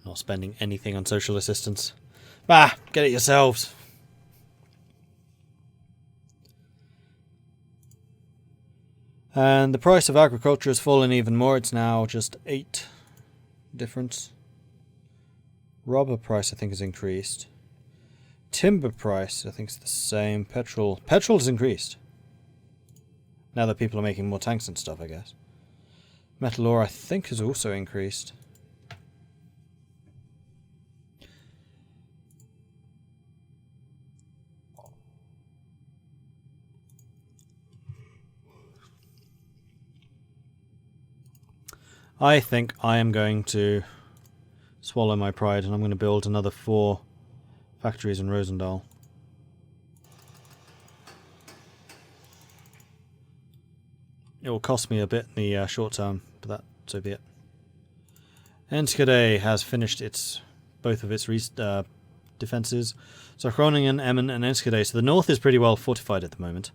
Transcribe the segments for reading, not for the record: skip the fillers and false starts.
Not spending anything on social assistance. Bah, get it yourselves. And the price of agriculture has fallen even more. It's now just 8 difference. Rubber price, I think, has increased. Timber price, I think, is the same. Petrol has increased. Now that people are making more tanks and stuff, I guess. Metal ore, I think, has also increased. I think I am going to swallow my pride and I'm going to build another 4 factories in Rosendal. It will cost me a bit in the short term, but that so be it. Enschede has finished both of its defences. So Groningen, Emmen and Enschede. So the north is pretty well fortified at the moment.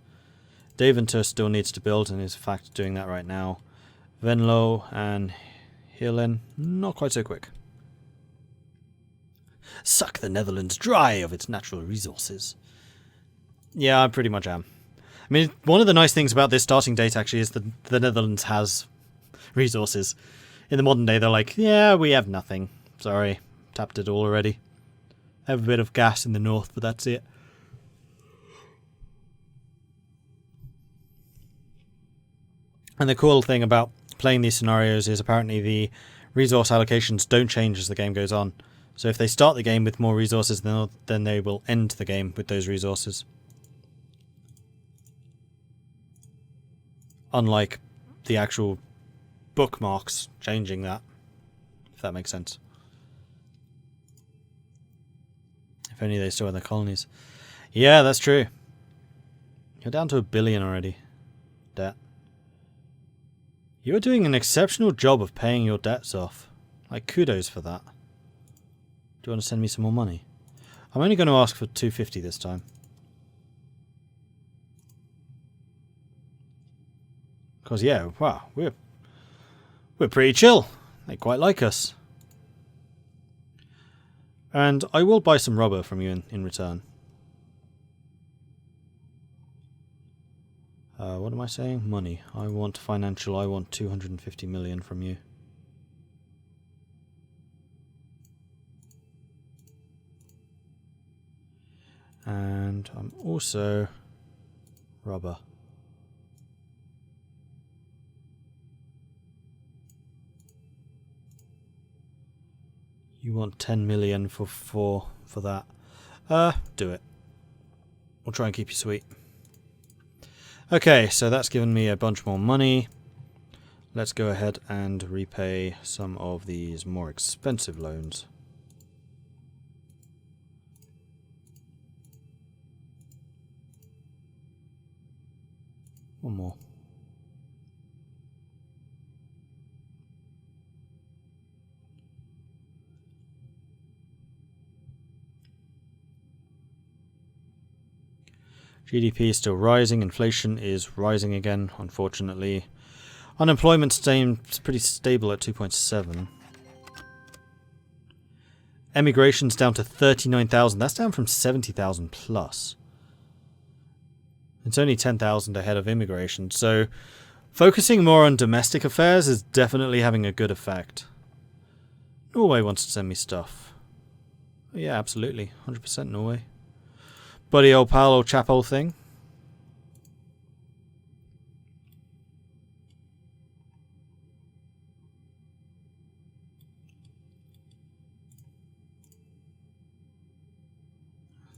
Deventer still needs to build and is in fact doing that right now. Venlo and Heerlen, not quite so quick. Suck the Netherlands dry of its natural resources. Yeah, I pretty much am. I mean, one of the nice things about this starting date actually is that the Netherlands has resources. In the modern day, they're like, yeah, we have nothing. Sorry, tapped it all already. Have a bit of gas in the north, but that's it. And the cool thing about playing these scenarios is apparently the resource allocations don't change as the game goes on. So if they start the game with more resources, then they will end the game with those resources. Unlike the actual bookmarks changing that, if that makes sense. If only they still had their colonies. Yeah, that's true. You're down to 1 billion already. Debt. You're doing an exceptional job of paying your debts off. Like, kudos for that. Do you want to send me some more money? I'm only going to ask for 250 this time. Because, yeah, wow, we're pretty chill. They quite like us. And I will buy some rubber from you in return. What am I saying? Money. I want financial. I want 250 million from you. And I'm also rubber. You want 10 million for that. Do it. We'll try and keep you sweet. Okay, so that's given me a bunch more money. Let's go ahead and repay some of these more expensive loans. One more. GDP is still rising. Inflation is rising again, unfortunately. Unemployment seems pretty stable at 2.7. Emigration's down to 39,000. That's down from 70,000 plus. It's only 10,000 ahead of immigration, so focusing more on domestic affairs is definitely having a good effect. Norway wants to send me stuff. Yeah, absolutely. 100% Norway. Buddy old pal, old chap, old thing.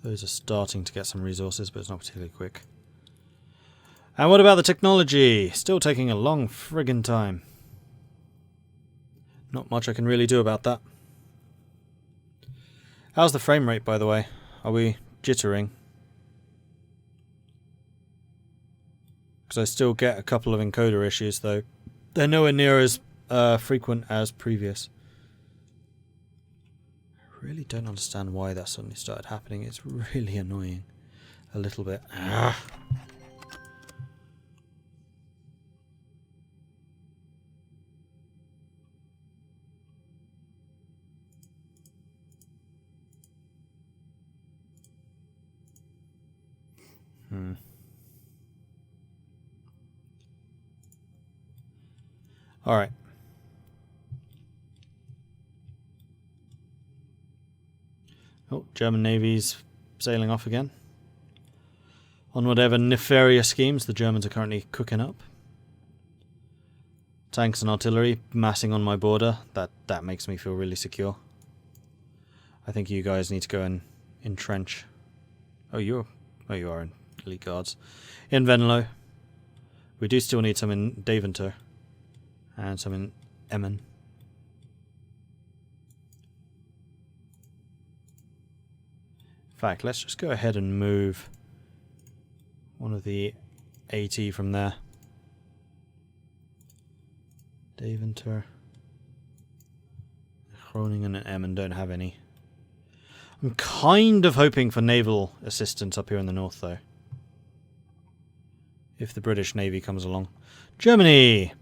Those are starting to get some resources, but it's not particularly quick. And what about the technology? Still taking a long friggin' time. Not much I can really do about that. How's the frame rate, by the way? Are we jittering? Because I still get a couple of encoder issues, though. They're nowhere near as frequent as previous. I really don't understand why that suddenly started happening. It's really annoying. A little bit. Ah. Alright. Oh, German Navy's sailing off again. On whatever nefarious schemes the Germans are currently cooking up. Tanks and artillery massing on my border. That makes me feel really secure. I think you guys need to go and entrench. Oh, you are in elite guards. In Venlo. We do still need some in Deventer. And some in Emmen. In fact, let's just go ahead and move one of the AT from there. Deventer. Groningen and Emmen don't have any. I'm kind of hoping for naval assistance up here in the north, though. If the British Navy comes along. Germany!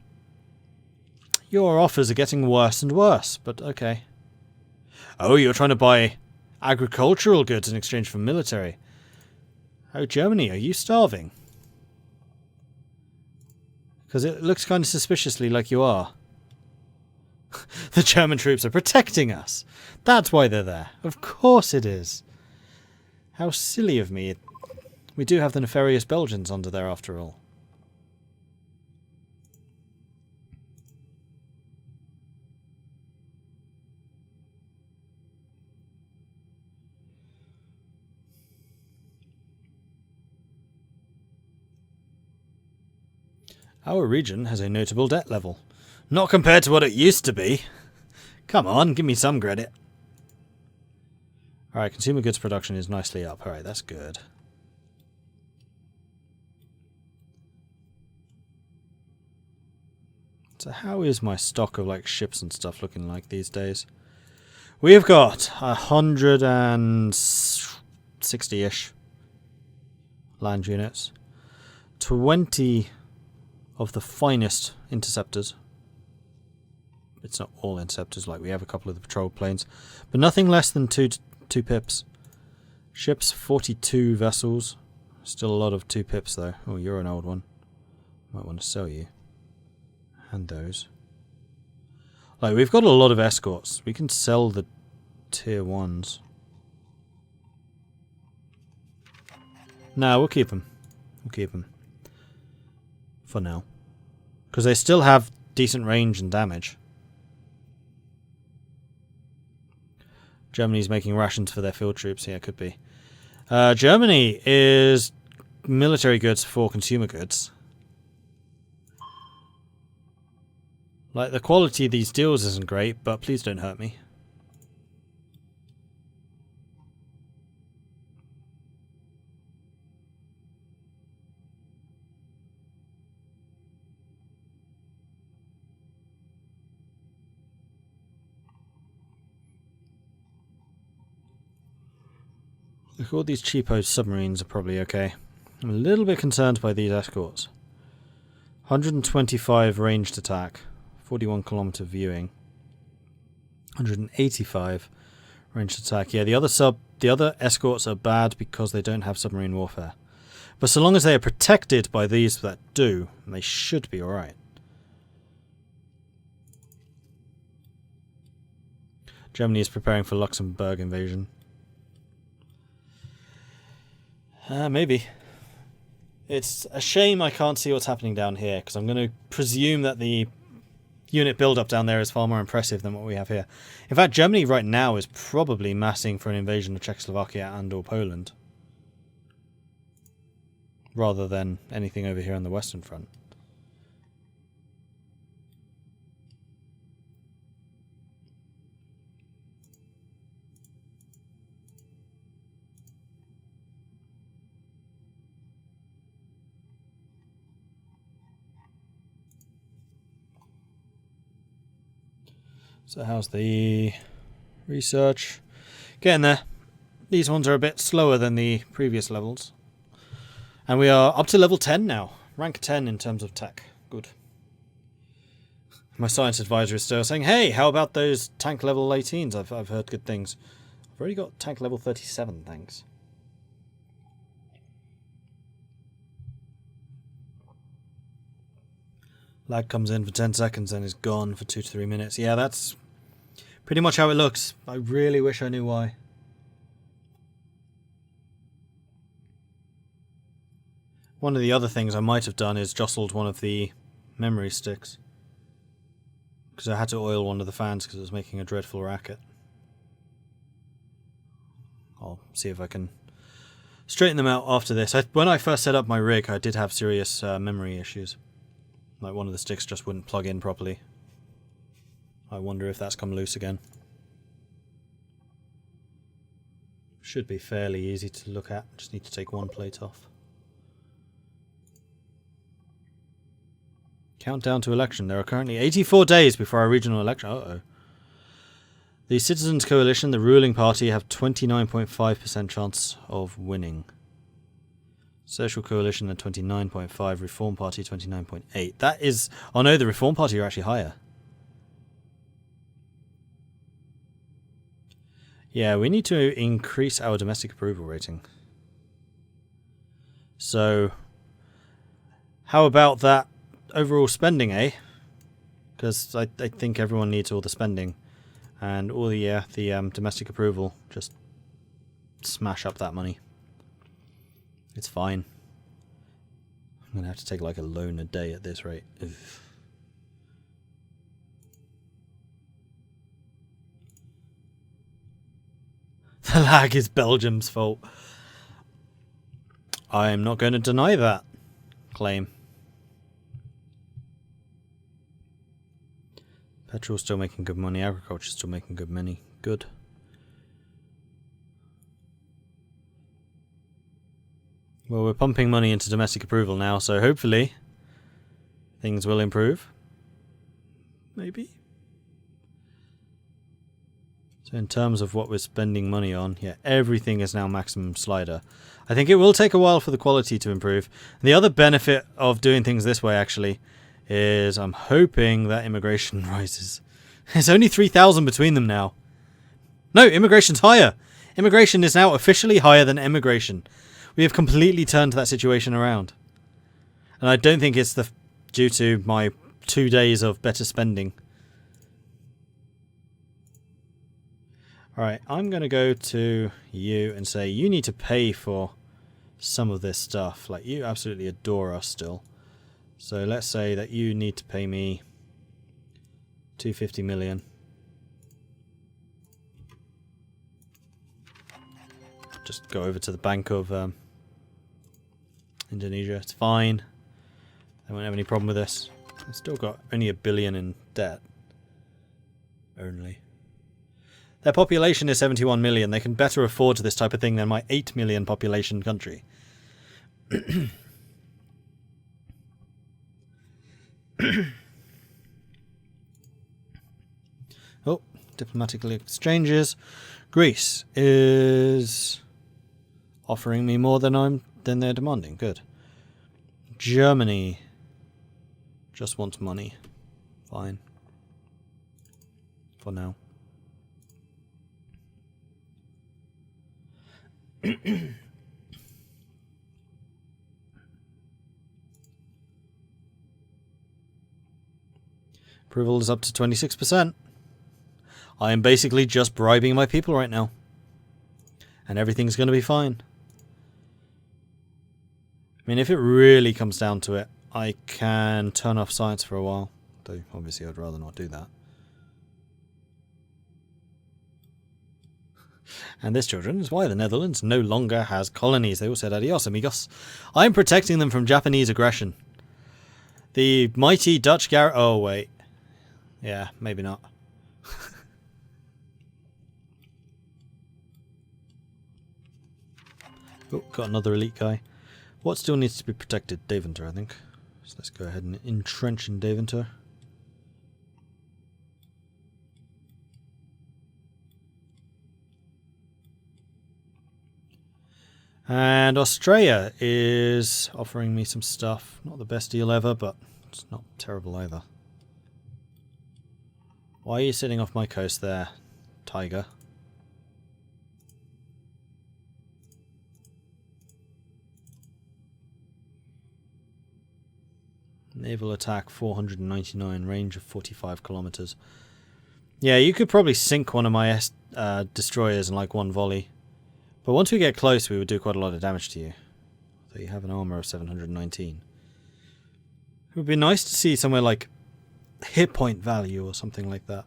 Your offers are getting worse and worse, but okay. Oh, you're trying to buy agricultural goods in exchange for military. Oh, Germany, are you starving? Because it looks kind of suspiciously like you are. The German troops are protecting us. That's why they're there. Of course it is. How silly of me. We do have the nefarious Belgians under there after all. Our region has a notable debt level. Not compared to what it used to be. Come on, give me some credit. Alright, consumer goods production is nicely up. Alright, that's good. So how is my stock of like ships and stuff looking like these days? We've got 160-ish land units. 20 of the finest interceptors. It's not all interceptors, like we have a couple of the patrol planes, but nothing less than two pips. Ships, 42 vessels. Still a lot of 2 pips though. Oh, you're an old one. Might want to sell you. And those. Like, we've got a lot of escorts. We can sell the tier 1s. Nah, we'll keep them. We'll keep them. For now. Because they still have decent range and damage. Germany's making rations for their field troops. Yeah, it could be. Germany is military goods for consumer goods. Like, the quality of these deals isn't great, but please don't hurt me. Look, all these cheapo submarines are probably okay. I'm a little bit concerned by these escorts. 125 ranged attack, 41 kilometer viewing, 185 ranged attack. Yeah, the other escorts are bad because they don't have submarine warfare. But so long as they are protected by these that do, they should be alright. Germany is preparing for Luxembourg invasion. Maybe. It's a shame I can't see what's happening down here, because I'm going to presume that the unit build-up down there is far more impressive than what we have here. In fact, Germany right now is probably massing for an invasion of Czechoslovakia and or Poland. Rather than anything over here on the Western Front. So how's the research? Getting there. These ones are a bit slower than the previous levels. And we are up to level 10 now. Rank 10 in terms of tech. Good. My science advisor is still saying, hey, how about those tank level 18s? I've heard good things. I've already got tank level 37, thanks. Lag comes in for 10 seconds and is gone for 2 to 3 minutes. Yeah, that's pretty much how it looks. I really wish I knew why. One of the other things I might have done is jostled one of the memory sticks. Because I had to oil one of the fans because it was making a dreadful racket. I'll see if I can straighten them out after this. When I first set up my rig, I did have serious memory issues. Like one of the sticks just wouldn't plug in properly. I wonder if that's come loose again. Should be fairly easy to look at. Just need to take one plate off. Countdown to election. There are currently 84 days before our regional election. Uh-oh. The Citizens Coalition, the ruling party, have 29.5% chance of winning. Social Coalition at 29.5, Reform Party 29.8. That is... Oh no, the Reform Party are actually higher. Yeah, we need to increase our domestic approval rating. So, how about that overall spending, eh? Because I think everyone needs all the spending. And all the domestic approval, just smash up that money. It's fine. I'm going to have to take like a loan a day at this rate. Ugh. The lag is Belgium's fault. I'm not going to deny that claim. Petrol's still making good money. Agriculture's still making good money. Good. Well, we're pumping money into domestic approval now, so hopefully things will improve. Maybe. So in terms of what we're spending money on, yeah, everything is now maximum slider. I think it will take a while for the quality to improve. And the other benefit of doing things this way, actually, is I'm hoping that immigration rises. There's only 3,000 between them now. No, immigration's higher. Immigration is now officially higher than emigration. We have completely turned that situation around. And I don't think it's due to my 2 days of better spending. Alright, I'm going to go to you and say you need to pay for some of this stuff. Like, you absolutely adore us still. So let's say that you need to pay me 250 million. Just go over to the Bank of Indonesia. It's fine. I won't have any problem with this. I've still got only 1 billion in debt. Only. Their population is 71 million. They can better afford this type of thing than my 8 million population country. Oh, diplomatic exchanges. Greece is offering me more than they're demanding. Good. Germany just wants money. Fine. For now. Approval is up to 26%. I am basically just bribing my people right now. And everything's going to be fine. I mean, if it really comes down to it, I can turn off science for a while. Though, obviously, I'd rather not do that. And this, children, is why the Netherlands no longer has colonies. They all said adios, amigos. I'm protecting them from Japanese aggression. The mighty Dutch Oh, wait. Yeah, maybe not. Oh, got another elite guy. What still needs to be protected? Deventer, I think. So let's go ahead and entrench in Deventer. And Australia is offering me some stuff. Not the best deal ever, but it's not terrible either. Why are you sitting off my coast there, tiger? Naval attack 499, range of 45 kilometers. Yeah, you could probably sink one of my destroyers in like one volley. But once we get close, we would do quite a lot of damage to you. So you have an armor of 719. It would be nice to see somewhere like hit point value or something like that.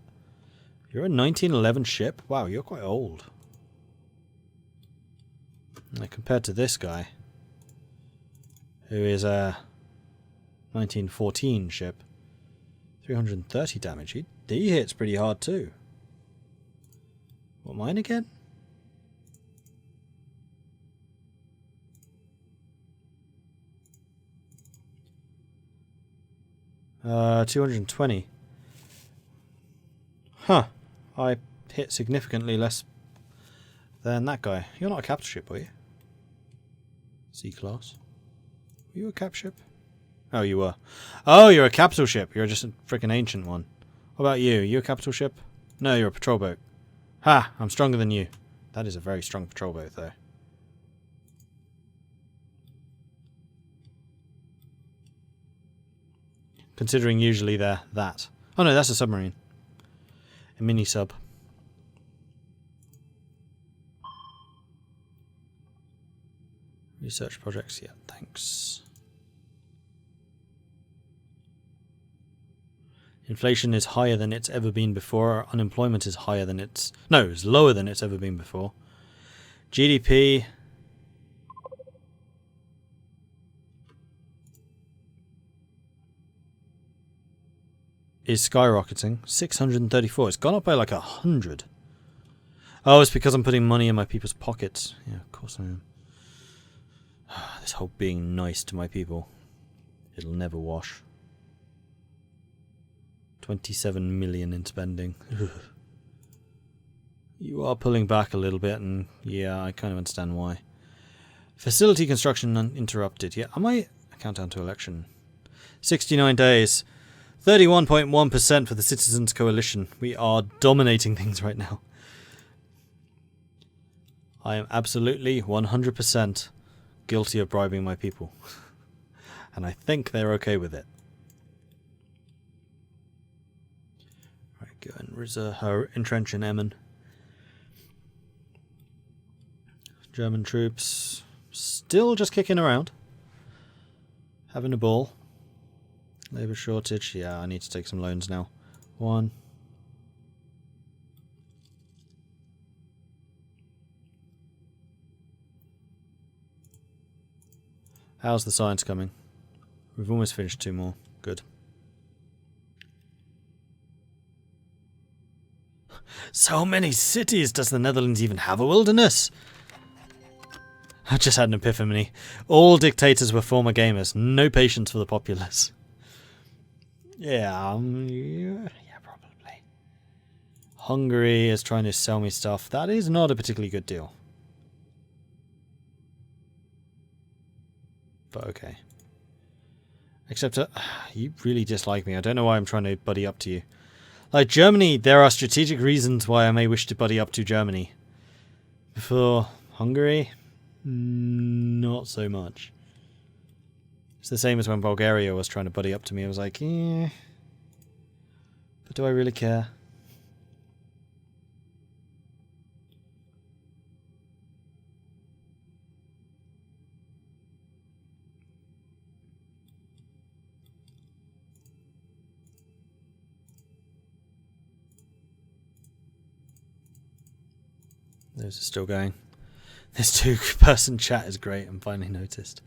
You're a 1911 ship? Wow, you're quite old. Now, compared to this guy, who is a 1914 ship, 330 damage. He hits pretty hard too. What, mine again? Uh, 220. Huh. I hit significantly less than that guy. You're not a capital ship, are you? C-class. Were you a cap ship? Oh, you were. Oh, you're a capital ship. You're just a freaking ancient one. What about you? You a capital ship? No, you're a patrol boat. Ha! I'm stronger than you. That is a very strong patrol boat, though. Considering usually they're that. Oh no, that's a submarine. A mini sub. Research projects, yeah, thanks. Inflation is higher than it's ever been before. Unemployment is higher than it's... No, it's lower than it's ever been before. GDP... is skyrocketing. 634. It's gone up by like 100. Oh, it's because I'm putting money in my people's pockets. Yeah, of course I am. This whole being nice to my people. It'll never wash. 27 million in spending. You are pulling back a little bit, and yeah, I kind of understand why. Facility construction uninterrupted. Yeah, am I... Countdown to election. 69 days. 31.1% for the Citizens Coalition. We are dominating things right now. I am absolutely 100% guilty of bribing my people. And I think they're okay with it. Right, go and entrench in Emmen. German troops still just kicking around. Having a ball. Labour shortage. Yeah, I need to take some loans now. 1. How's the science coming? We've almost finished 2 more. Good. So many cities! Does the Netherlands even have a wilderness? I just had an epiphany. All dictators were former gamers. No patience for the populace. Yeah, probably. Hungary is trying to sell me stuff. That is not a particularly good deal. But okay. Except you really dislike me. I don't know why I'm trying to buddy up to you. Like Germany, there are strategic reasons why I may wish to buddy up to Germany. For Hungary, not so much. It's the same as when Bulgaria was trying to buddy up to me. I was like, eh. But do I really care? Those are still going. This 2-person chat is great, I'm finally noticed.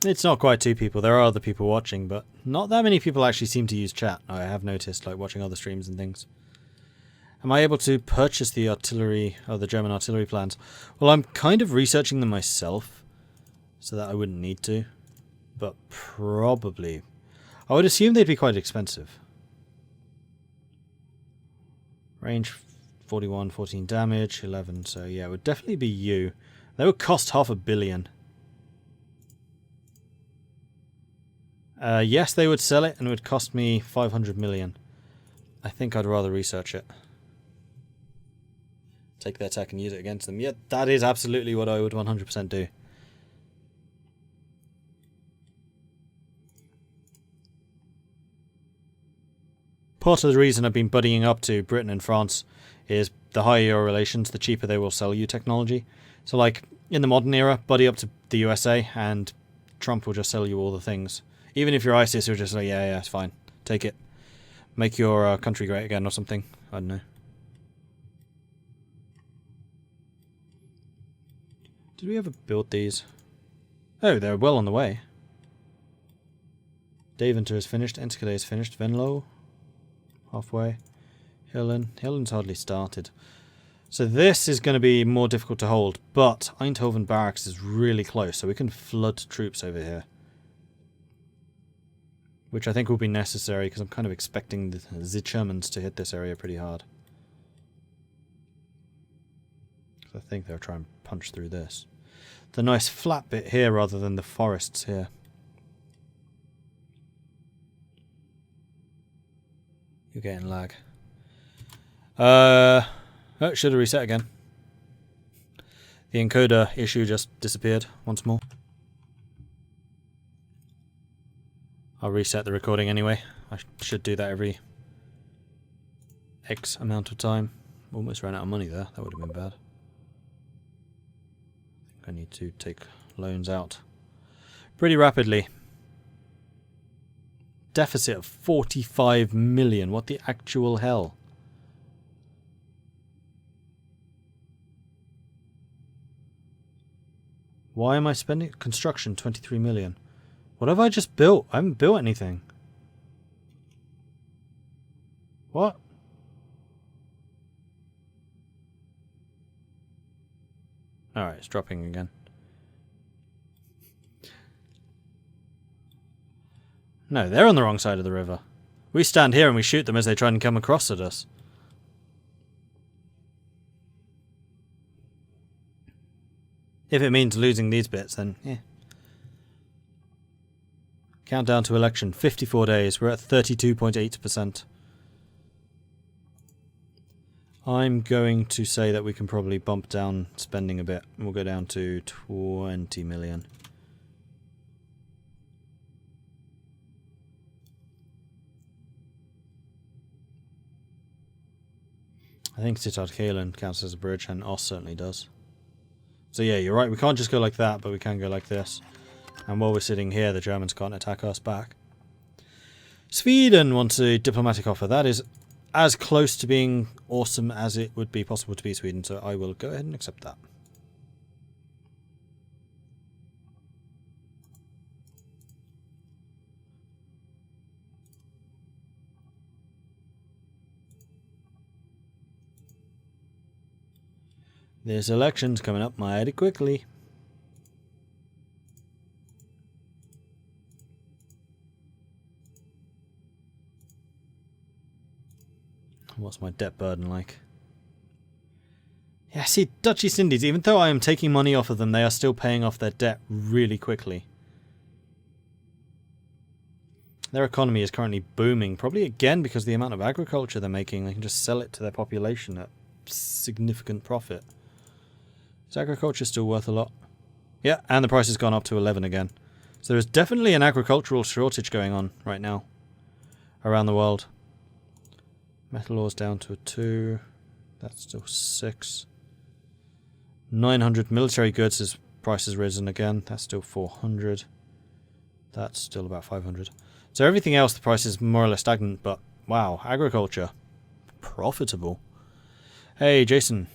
It's not quite 2 people. There are other people watching, but not that many people actually seem to use chat. I have noticed, like watching other streams and things. Am I able to purchase the artillery, or the German artillery plans? Well, I'm kind of researching them myself, so that I wouldn't need to. But probably. I would assume they'd be quite expensive. Range 41, 14 damage, 11, so yeah, it would definitely be you. They would cost $500 million. Yes, they would sell it and it would cost me 500 million. I think I'd rather research it. Take their tech and use it against them. Yeah, that is absolutely what I would 100% do. Part of the reason I've been buddying up to Britain and France is the higher your relations, the cheaper they will sell you technology. So like in the modern era, buddy up to the USA and Trump will just sell you all the things. Even if you're ISIS, you're just like, yeah, it's fine. Take it. Make your country great again or something. I don't know. Did we ever build these? Oh, they're well on the way. Daventer is finished. Enschede is finished. Venlo. Halfway. Hillen's hardly started. So this is going to be more difficult to hold, but Eindhoven Barracks is really close, so we can flood troops over here. Which I think will be necessary, because I'm kind of expecting the Germans to hit this area pretty hard. I think they'll try and punch through this. The nice flat bit here rather than the forests here. You're getting lag. Oh, should have reset again. The encoder issue just disappeared once more. I'll reset the recording anyway. I should do that every X amount of time. Almost ran out of money there. That would have been bad. I think I need to take loans out pretty rapidly. Deficit of 45 million. What the actual hell? Why am I spending? Construction, 23 million. What have I just built? I haven't built anything. What? Alright, it's dropping again. No, they're on the wrong side of the river. We stand here and we shoot them as they try and come across at us. If it means losing these bits, then yeah. Countdown to election, 54 days. We're at 32.8%. I'm going to say that we can probably bump down spending a bit. We'll go down to 20 million. I think Sittard Kalen counts as a bridge, and Oss certainly does. So yeah, you're right, we can't just go like that, but we can go like this. And while we're sitting here, the Germans can't attack us back. Sweden wants a diplomatic offer. That is as close to being awesome as it would be possible to be Sweden, so I will go ahead and accept that. This election's coming up mighty quickly. What's my debt burden like? Yeah, see, Dutch East Indies, even though I am taking money off of them, they are still paying off their debt really quickly. Their economy is currently booming, probably again because of the amount of agriculture they're making. They can just sell it to their population at significant profit. Is agriculture still worth a lot? Yeah, and the price has gone up to 11 again. So there's definitely an agricultural shortage going on right now around the world. Metal ore's down to a 2. That's still 6. 900 military goods, his price has risen again. That's still 400. That's still about 500. So everything else, the price is more or less stagnant, but wow, agriculture. Profitable. Hey, Jason.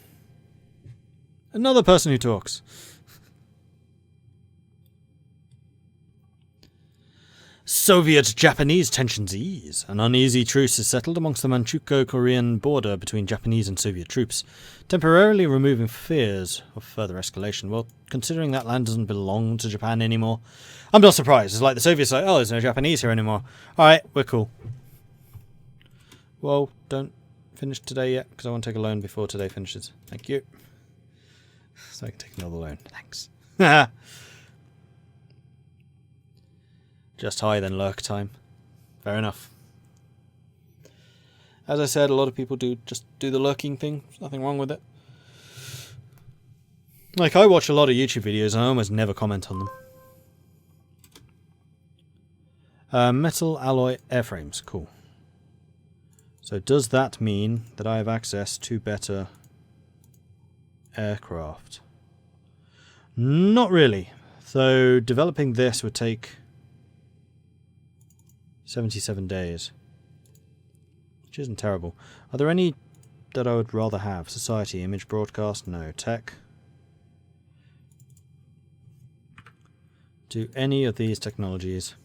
Another person who talks. Soviet-Japanese tensions ease. An uneasy truce is settled amongst the Manchukuo-Korean border between Japanese and Soviet troops, temporarily removing fears of further escalation. Well, considering that land doesn't belong to Japan anymore, I'm not surprised. It's like the Soviets are like, oh, there's no Japanese here anymore. Alright, we're cool. Well, don't finish today yet, because I want to take a loan before today finishes. Thank you. So I can take another loan. Thanks. Just higher than lurk time. Fair enough. As I said, a lot of people just do the lurking thing. There's nothing wrong with it. Like, I watch a lot of YouTube videos and I almost never comment on them. Metal alloy airframes. Cool. So does that mean that I have access to better aircraft? Not really. So developing this would take 77 days. Which isn't terrible. Are there any that I would rather have? Society, image broadcast? No. Tech? Do any of these technologies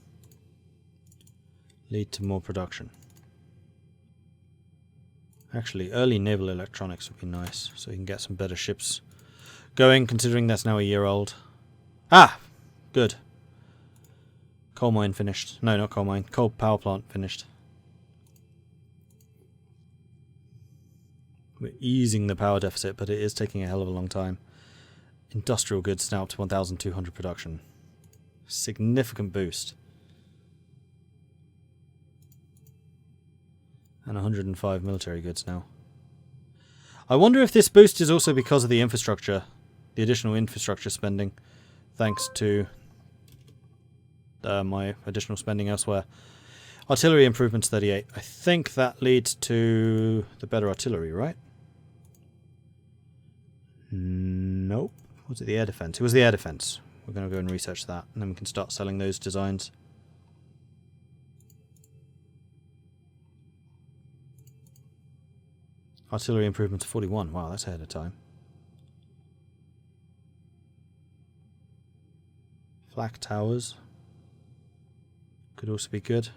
lead to more production? Actually, early naval electronics would be nice, so you can get some better ships going, considering that's now a year old. Ah! Good. Coal mine finished. No, not coal mine. Coal power plant finished. We're easing the power deficit, but it is taking a hell of a long time. Industrial goods now up to 1,200 production. Significant boost. And 105 military goods now. I wonder if this boost is also because of the infrastructure, the additional infrastructure spending, thanks to my additional spending elsewhere. Artillery improvements 38. I think that leads to the better artillery, right? Nope. Was it the air defense? It was the air defense. We're going to go and research that, and then we can start selling those designs. Artillery improvements 41. Wow, that's ahead of time. Flak towers could also be good.